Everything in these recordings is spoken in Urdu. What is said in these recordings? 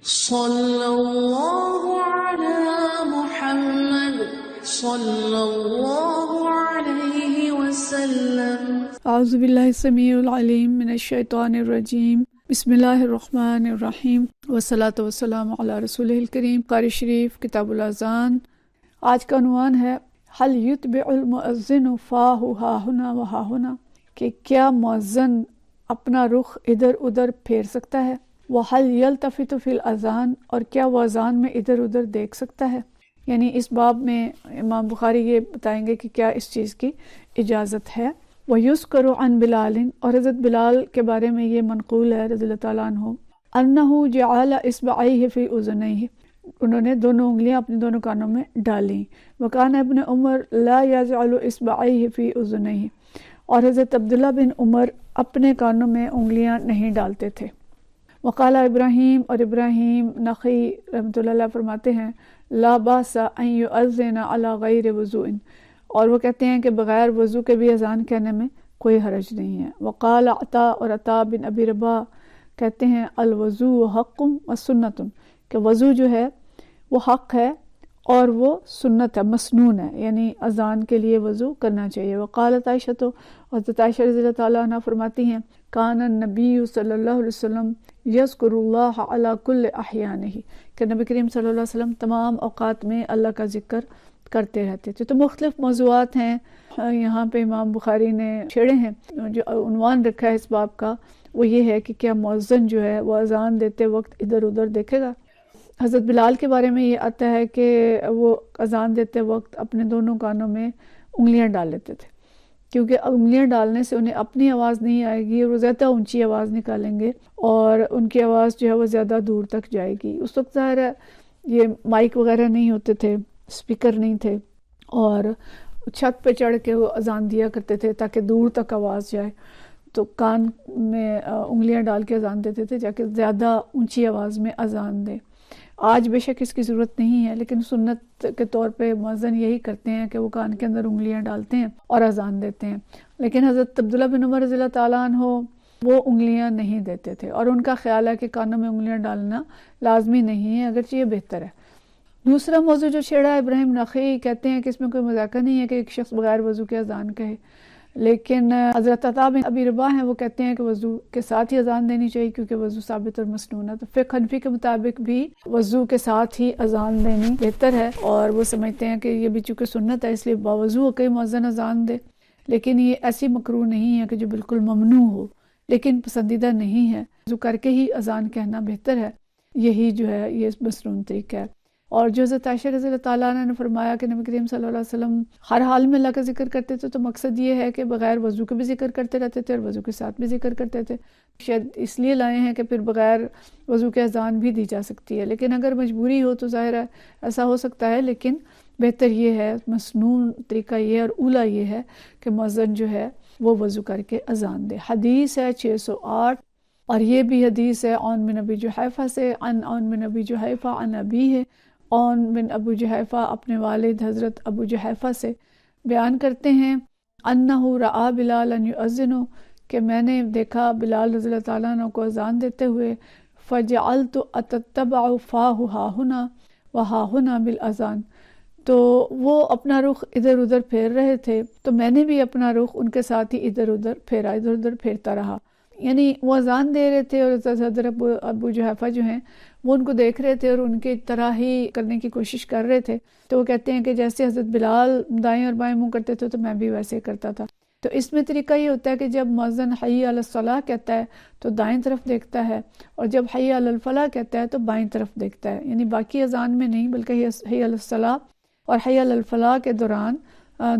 صلی اللہ علی محمد صلی اللہ علیہ وسلم۔ اعوذ باللہ السمیع العلیم من الشیطان الرجیم، بسم اللہ الرحمن الرحیم، والصلاۃ والسلام علی رسولہ الکریم۔ قاری شریف کتاب الاذان۔ آج کا عنوان ہے هل یتبع المؤذن فاہ ہاہنا و ہاہنا، کہ کیا مؤذن اپنا رخ ادھر ادھر پھیر سکتا ہے؟ وَهَلْ يَلْتَفِتُ فِي الْأَذَان، اور کیا وہ اذان میں ادھر ادھر دیکھ سکتا ہے؟ یعنی اس باب میں امام بخاری یہ بتائیں گے کہ کیا اس چیز کی اجازت ہے۔ وَيُذْكَرُ عَنْ بِلَالٍ، اور حضرت بلال کے بارے میں یہ منقول ہے رضی اللہ تعالیٰ عنہ، أَنَّهُ جَعَلَ إِصْبَعَيْهِ فِي أُذُنَيْهِ، انہوں نے دونوں انگلیاں اپنے دونوں کانوں میں ڈالیں۔ وَكَانَ ابن عمر لَا يَجْعَلُ إِصْبَعَيْهِ فِي أُذُنَيْهِ، اور حضرت عبداللہ بن عمر اپنے کانوں میں انگلیاں نہیں ڈالتے تھے۔ وقال ابراہیم، اور ابراہیم نخعی رحمۃ اللہ علیہ فرماتے ہیں لا باس ان یؤذن علی غیر وضوء، اور وہ کہتے ہیں کہ بغیر وضو کے بھی اذان کہنے میں کوئی حرج نہیں ہے۔ وقال عطاء، اور عطاء بن ابی رباح کہتے ہیں الوضوء حق و سنت، کہ وضو جو ہے وہ حق ہے اور وہ سنت ہے، مسنون ہے، یعنی اذان کے لیے وضو کرنا چاہیے۔ وقالت عائشہ، تو حضرت عائشہ رضی اللہ تعالیٰ عنہ فرماتی ہیں کان النبی صلی اللہ علیہ وسلم یذکر اللہ علی کل احیانہ، کہ نبی کریم صلی اللہ علیہ وسلم تمام اوقات میں اللہ کا ذکر کرتے رہتے تھے۔ تو مختلف موضوعات ہیں یہاں پہ امام بخاری نے چھیڑے ہیں۔ جو عنوان رکھا ہے اس باب کا وہ یہ ہے کہ کیا مؤذن جو ہے وہ اذان دیتے وقت ادھر ادھر دیکھے گا؟ حضرت بلال کے بارے میں یہ آتا ہے کہ وہ اذان دیتے وقت اپنے دونوں کانوں میں انگلیاں ڈال لیتے تھے، کیونکہ انگلیاں ڈالنے سے انہیں اپنی آواز نہیں آئے گی اور وہ زیادہ اونچی آواز نکالیں گے اور ان کی آواز جو ہے وہ زیادہ دور تک جائے گی۔ اس وقت ظاہر ہے یہ مائک وغیرہ نہیں ہوتے تھے، اسپیکر نہیں تھے، اور چھت پہ چڑھ کے وہ اذان دیا کرتے تھے تاکہ دور تک آواز جائے، تو کان میں انگلیاں ڈال کے اذان دیتے تھے تاکہ زیادہ اونچی آواز میں اذان دے۔ آج بے شک اس کی ضرورت نہیں ہے، لیکن سنت کے طور پہ مؤذن یہی کرتے ہیں کہ وہ کان کے اندر انگلیاں ڈالتے ہیں اور اذان دیتے ہیں۔ لیکن حضرت عبداللہ بن عمر رضی اللہ تعالیٰ عنہ وہ انگلیاں نہیں دیتے تھے، اور ان کا خیال ہے کہ کانوں میں انگلیاں ڈالنا لازمی نہیں ہے، اگرچہ یہ بہتر ہے۔ دوسرا موضوع جو چھیڑا ابراہیم نخعی، کہتے ہیں کہ اس میں کوئی مذاکرہ نہیں ہے کہ ایک شخص بغیر وضو کے اذان کہے، لیکن حضرت عطاء بن ابی رباح ہیں، وہ کہتے ہیں کہ وضو کے ساتھ ہی اذان دینی چاہیے کیونکہ وضو ثابت اور مسنون ہے۔ تو فقہ حنفی کے مطابق بھی وضو کے ساتھ ہی اذان دینی بہتر ہے، اور وہ سمجھتے ہیں کہ یہ بھی چونکہ سنت ہے اس لیے باوضو کئی مؤذن اذان دے، لیکن یہ ایسی مکروہ نہیں ہے کہ جو بالکل ممنوع ہو، لیکن پسندیدہ نہیں ہے۔ وضو کر کے ہی اذان کہنا بہتر ہے، یہی جو ہے یہ مسنون طریقہ ہے۔ اور جو حضرت عائشہ رضی اللہ تعالیٰ عنہ نے فرمایا کہ نبی کریم صلی اللہ علیہ وسلم ہر حال میں اللہ کا ذکر کرتے تھے، تو مقصد یہ ہے کہ بغیر وضو کے بھی ذکر کرتے رہتے تھے اور وضو کے ساتھ بھی ذکر کرتے تھے۔ شاید اس لیے لائے ہیں کہ پھر بغیر وضو کے اذان بھی دی جا سکتی ہے، لیکن اگر مجبوری ہو تو ظاہر ہے ایسا ہو سکتا ہے، لیکن بہتر یہ ہے، مسنون طریقہ یہ ہے اور اولیٰ یہ ہے کہ مؤذن جو ہے وہ وضو کر کے اذان دے۔ حدیث ہے 608، اور یہ بھی حدیث ہے عون بن ابی جحیفہ سے، عون بن ابی جحیفہ عن ابی ہے، عون بن ابو جحیفہ اپنے والد حضرت ابو جحیفہ سے بیان کرتے ہیں انہ رعا بلالا یؤذن، کہ میں نے دیکھا بلال رضی اللہ تعالیٰ عنہ کو اذان دیتے ہوئے، فجعلت اتتبع فاہ ہاہنا وہاہنا بالاذان، تو وہ اپنا رخ ادھر ادھر پھیر رہے تھے تو میں نے بھی اپنا رخ ان کے ساتھ ہی ادھر ادھر پھیرا، ادھر ادھر پھیرتا رہا۔ یعنی وہ اذان دے رہے تھے اور حضرت ابو جحیفہ جو ہیں وہ ان کو دیکھ رہے تھے اور ان کی طرح ہی کرنے کی کوشش کر رہے تھے، تو وہ کہتے ہیں کہ جیسے حضرت بلال دائیں اور بائیں منہ کرتے تھے تو میں بھی ویسے کرتا تھا۔ تو اس میں طریقہ یہ ہوتا ہے کہ جب مؤذن حی علی الصلاۃ کہتا ہے تو دائیں طرف دیکھتا ہے، اور جب حی علی الفلاح کہتا ہے تو بائیں طرف دیکھتا ہے، یعنی باقی اذان میں نہیں بلکہ حی علی الصلاۃ اور حی علی الفلاح کے دوران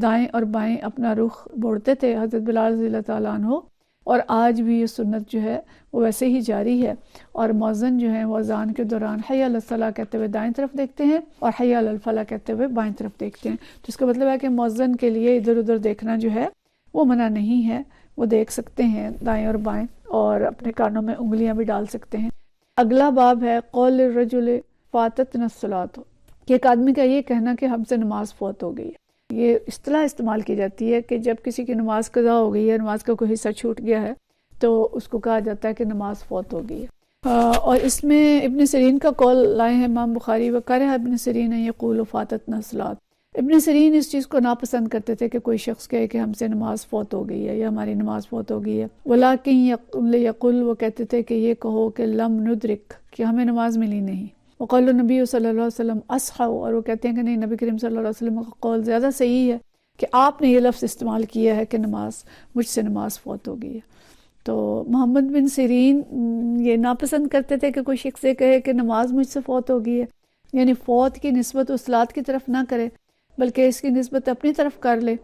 دائیں اور بائیں اپنا رخ موڑتے تھے حضرت بلال رضی اللہ تعالیٰ عنہ، اور آج بھی یہ سنت جو ہے وہ ویسے ہی جاری ہے، اور مؤذن جو ہیں وہ اذان کے دوران حی علی الصلاۃ کہتے ہوئے دائیں طرف دیکھتے ہیں اور حی علی الفلاح کہتے ہوئے بائیں طرف دیکھتے ہیں۔ تو اس کا مطلب ہے کہ مؤذن کے لیے ادھر ادھر دیکھنا جو ہے وہ منع نہیں ہے، وہ دیکھ سکتے ہیں دائیں اور بائیں، اور اپنے کانوں میں انگلیاں بھی ڈال سکتے ہیں۔ اگلا باب ہے قول الرجل فاتتنا الصلاۃ، کہ ایک آدمی کا یہ کہنا کہ ہم سے نماز فوت ہو گئی ہے۔ یہ اصطلاح استعمال کی جاتی ہے کہ جب کسی کی نماز قضا ہو گئی ہے، نماز کا کوئی حصہ چھوٹ گیا ہے، تو اس کو کہا جاتا ہے کہ نماز فوت ہو گئی ہے۔ اور اس میں ابن سیرین کا قول لائے ہیں امام بخاری، وکرہ ابن سیرین یقول فاتتنا الصلاۃ، ابن سیرین اس چیز کو ناپسند کرتے تھے کہ کوئی شخص کہے کہ ہم سے نماز فوت ہو گئی ہے یا ہماری نماز فوت ہو گئی ہے، ولیکن یقول، وہ کہتے تھے کہ یہ کہو کہ لم ندرک، کہ ہمیں نماز ملی نہیں، وقال النبی صلی اللہ علیہ وسلم اصح، اور وہ کہتے ہیں کہ نہیں، نبی کریم صلی اللہ علیہ وسلم کا قول زیادہ صحیح ہے کہ آپ نے یہ لفظ استعمال کیا ہے کہ مجھ سے نماز فوت ہو گئی ہے۔ تو محمد بن سیرین یہ ناپسند کرتے تھے کہ کوئی شخص یہ کہے کہ نماز مجھ سے فوت ہو گئی ہے، یعنی فوت کی نسبت اس صلاۃ کی طرف نہ کرے بلکہ اس کی نسبت اپنی طرف کر لے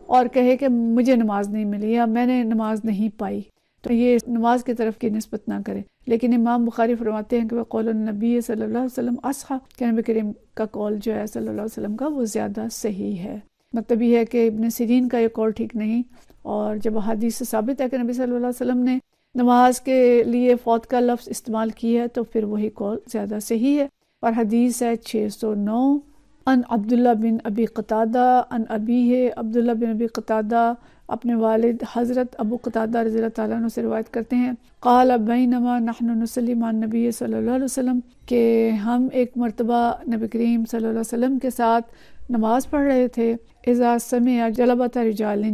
اور کہے کہ مجھے نماز نہیں ملی یا میں نے نماز نہیں پائی، تو یہ نماز کی طرف کی نسبت نہ کرے۔ لیکن امام بخاری فرماتے ہیں کہ وہ قول النبی صلی اللہ علیہ وسلم اصح، کہ نبی کریم کا قول جو ہے صلی اللہ علیہ وسلم کا وہ زیادہ صحیح ہے۔ مطلب یہ ہے کہ ابن سیرین کا یہ قول ٹھیک نہیں، اور جب حدیث سے ثابت ہے کہ نبی صلی اللہ علیہ وسلم نے نماز کے لیے فوت کا لفظ استعمال کیا ہے تو پھر وہی قول زیادہ صحیح ہے۔ اور حدیث ہے 609 ان عبداللہ بن ابی قتادہ ان ابیہ، عبداللہ بن ابی قتادہ اپنے والد حضرت ابو قتادہ رضی اللہ تعالیٰ عنہ سے روایت کرتے ہیں، قال بینما نحن نصلی مع النبی صلی اللہ علیہ وسلم، کہ ہم ایک مرتبہ نبی کریم صلی اللہ علیہ وسلم کے ساتھ نماز پڑھ رہے تھے، اذا سمع جلبۃ رجال،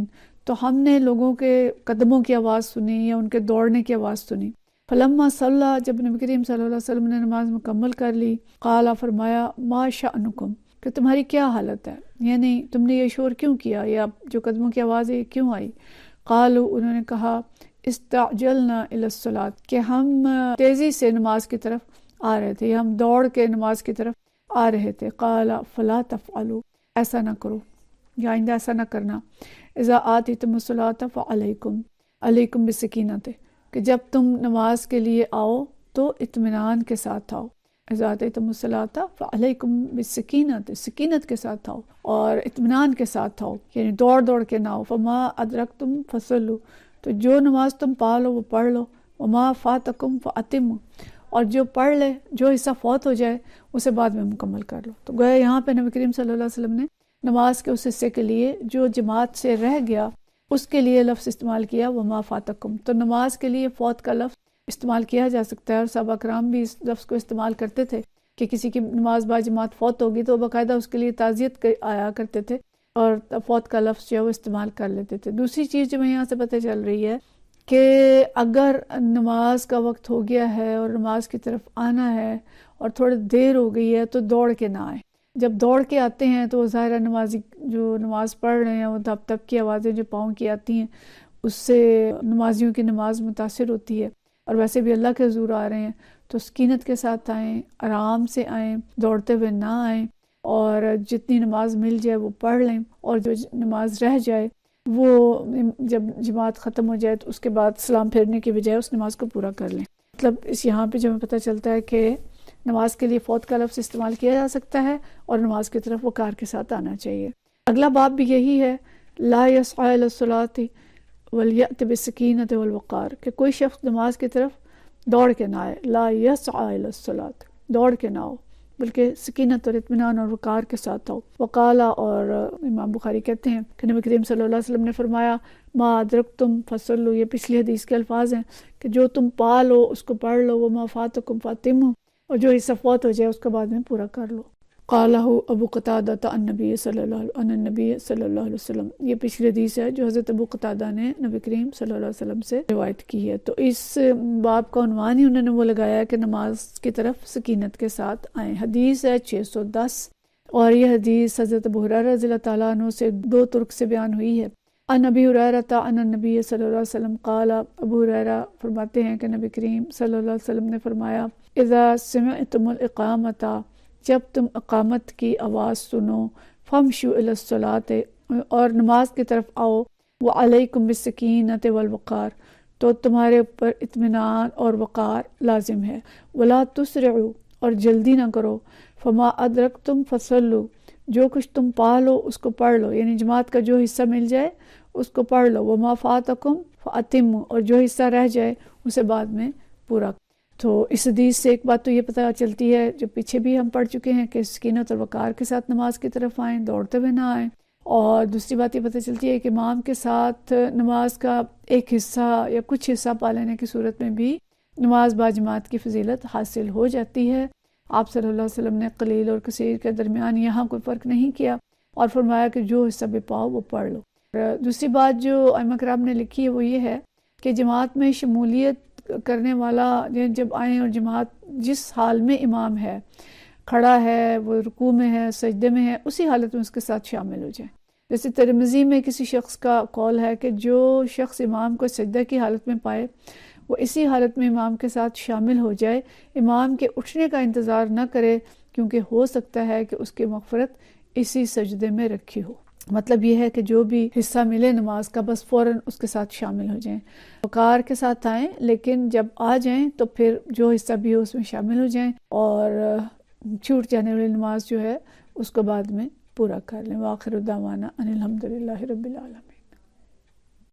تو ہم نے لوگوں کے قدموں کی آواز سنی یا ان کے دوڑنے کی آواز سنی، فلما صلی، جب نبی کریم صلی اللہ علیہ وسلم نے نماز مکمل کر لی، قال، فرمایا، ما شأنکم، کہ تمہاری کیا حالت ہے، یعنی تم نے یہ شور کیوں کیا، یا جو قدموں کی آواز ہے کیوں آئی؟ قالوا، انہوں نے کہا، استعجلنا الی الصلاۃ، کہ ہم تیزی سے نماز کی طرف آ رہے تھے، یا ہم دوڑ کے نماز کی طرف آ رہے تھے۔ قال فلا تفعلوا، ایسا نہ کرو، یا آئندہ ایسا نہ کرنا، اذا آتیتم الصلاۃ فعلیکم علیکم بالسکینۃ، کہ جب تم نماز کے لیے آؤ تو اطمینان کے ساتھ آؤ، اذا آتیتم الصلاۃ فعلیکم بالسکینۃ، سکینت کے ساتھ آؤ اور اطمینان کے ساتھ آؤ، یعنی دوڑ کے نہ آؤ، فما ادرکتم فصلوا، تو جو نماز تم پا لو وہ پڑھ لو، وما فاتکم فاتموا، اور جو پڑھ لے، جو حصہ فوت ہو جائے اسے بعد میں مکمل کر لو۔ تو گویا یہاں پہ نبی کریم صلی اللہ علیہ وسلم نے نماز کے اس حصے کے لیے جو جماعت سے رہ گیا اس کے لیے لفظ استعمال کیا، وما فاتکم، تو نماز کے لیے فوت کا لفظ استعمال کیا جا سکتا ہے، اور صحابہ کرام بھی اس لفظ کو استعمال کرتے تھے کہ کسی کی نماز با جماعت فوت ہوگی تو باقاعدہ اس کے لیے تعزیت آیا کرتے تھے اور فوت کا لفظ جو ہے وہ استعمال کر لیتے تھے۔ دوسری چیز جو میں یہاں سے پتہ چل رہی ہے کہ اگر نماز کا وقت ہو گیا ہے اور نماز کی طرف آنا ہے اور تھوڑی دیر ہو گئی ہے تو دوڑ کے نہ آئیں۔ جب دوڑ کے آتے ہیں تو ظاہر نمازی جو نماز پڑھ رہے ہیں وہ دھپ دھپ کی آوازیں جو پاؤں کی آتی ہیں اس سے نمازیوں کی نماز متاثر ہوتی ہے، اور ویسے بھی اللہ کے حضور آ رہے ہیں تو سکینت کے ساتھ آئیں، آرام سے آئیں، دوڑتے ہوئے نہ آئیں، اور جتنی نماز مل جائے وہ پڑھ لیں، اور جو نماز رہ جائے وہ جب جماعت ختم ہو جائے تو اس کے بعد سلام پھیرنے کی بجائے اس نماز کو پورا کر لیں۔ مطلب اس یہاں پہ جو ہمیں پتہ چلتا ہے کہ نماز کے لیے فوت کا لفظ استعمال کیا جا سکتا ہے اور نماز کی طرف وقار کے ساتھ آنا چاہیے۔ اگلا باب بھی یہی ہے، لا یسعی الی الصلاۃ ولیأت بالسکینۃ والوقار، کہ کوئی شخص نماز کی طرف دوڑ کے نہ آئے، لا یسعی الی الصلاۃ، دوڑ کے نہ آؤ بلکہ سکینت اور اطمینان اور وقار کے ساتھ آؤ۔ وقالا، اور امام بخاری کہتے ہیں کہ نبی کریم صلی اللہ علیہ وسلم نے فرمایا، ما ادرکتم فصلوا، یہ پچھلی حدیث کے الفاظ ہیں کہ جو تم پا لو اس کو پڑھ لو، وما فاتکم فاتموا، اور جو حصہ فوت ہو جائے اس کے بعد میں پورا کر لو۔ قالہ ابو قتادہ عن النبی صلی اللہ علیہ وسلم، یہ پچھلی حدیث ہے جو حضرت ابو قتادہ نے نبی کریم صلی اللہ علیہ وسلم سے روایت کی ہے۔ تو اس باب کا عنوان ہی انہوں نے وہ لگایا کہ نماز کی طرف سکینت کے ساتھ آئیں۔ حدیث ہے 610، اور یہ حدیث حضرت ابو ہریرہ رضی اللہ تعالیٰ عنہ سے دو طرق سے بیان ہوئی ہے۔ عن ابی ہریرہ عن النبی صلی اللہ علیہ وسلم قال، ابو ہریرہ فرماتے ہیں کہ نبی کریم صلی اللہ علیہ وسلم نے فرمایا، اذا سمعتم الاقامۃ، جب تم اقامت کی آواز سنو، فامشوا الی الصلاۃ، اور نماز کی طرف آؤ، وعلیکم بالسکینۃ والوقار، تو تمہارے اوپر اطمینان اور وقار لازم ہے، ولا تسرعوا، اور جلدی نہ کرو، فما ادرکتم فصلوا، جو کچھ تم پا لو اس کو پڑھ لو، یعنی جماعت کا جو حصہ مل جائے اس کو پڑھ لو، وما فاتکم فاتموا، اور جو حصہ رہ جائے اسے بعد میں پورا۔ تو اس حدیث سے ایک بات تو یہ پتہ چلتی ہے جو پیچھے بھی ہم پڑھ چکے ہیں کہ سکینت اور وقار کے ساتھ نماز کی طرف آئیں، دوڑتے ہوئے نہ آئیں، اور دوسری بات یہ پتہ چلتی ہے کہ امام کے ساتھ نماز کا ایک حصہ یا کچھ حصہ پا لینے کی صورت میں بھی نماز باجماعت کی فضیلت حاصل ہو جاتی ہے۔ آپ صلی اللہ علیہ وسلم نے قلیل اور کثیر کے درمیان یہاں کوئی فرق نہیں کیا اور فرمایا کہ جو حصہ بھی پاؤ وہ پڑھ لو۔ اور دوسری بات جو ائمہ کرام نے لکھی ہے وہ یہ ہے کہ جماعت میں شمولیت کرنے والا جب آئیں اور جماعت جس حال میں امام ہے، کھڑا ہے، وہ رکوع میں ہے، سجدے میں ہے، اسی حالت میں اس کے ساتھ شامل ہو جائیں۔ جیسے ترمذی میں کسی شخص کا قول ہے کہ جو شخص امام کو سجدہ کی حالت میں پائے وہ اسی حالت میں امام کے ساتھ شامل ہو جائے، امام کے اٹھنے کا انتظار نہ کرے، کیونکہ ہو سکتا ہے کہ اس کی مغفرت اسی سجدے میں رکھی ہو۔ مطلب یہ ہے کہ جو بھی حصہ ملے نماز کا بس فوراً اس کے ساتھ شامل ہو جائیں، وقار کے ساتھ آئیں، لیکن جب آ جائیں تو پھر جو حصہ بھی ہو اس میں شامل ہو جائیں اور چھوٹ جانے والی نماز جو ہے اس کو بعد میں پورا کر لیں۔ وآخر دعوانا ان الحمدللہ رب العالمین۔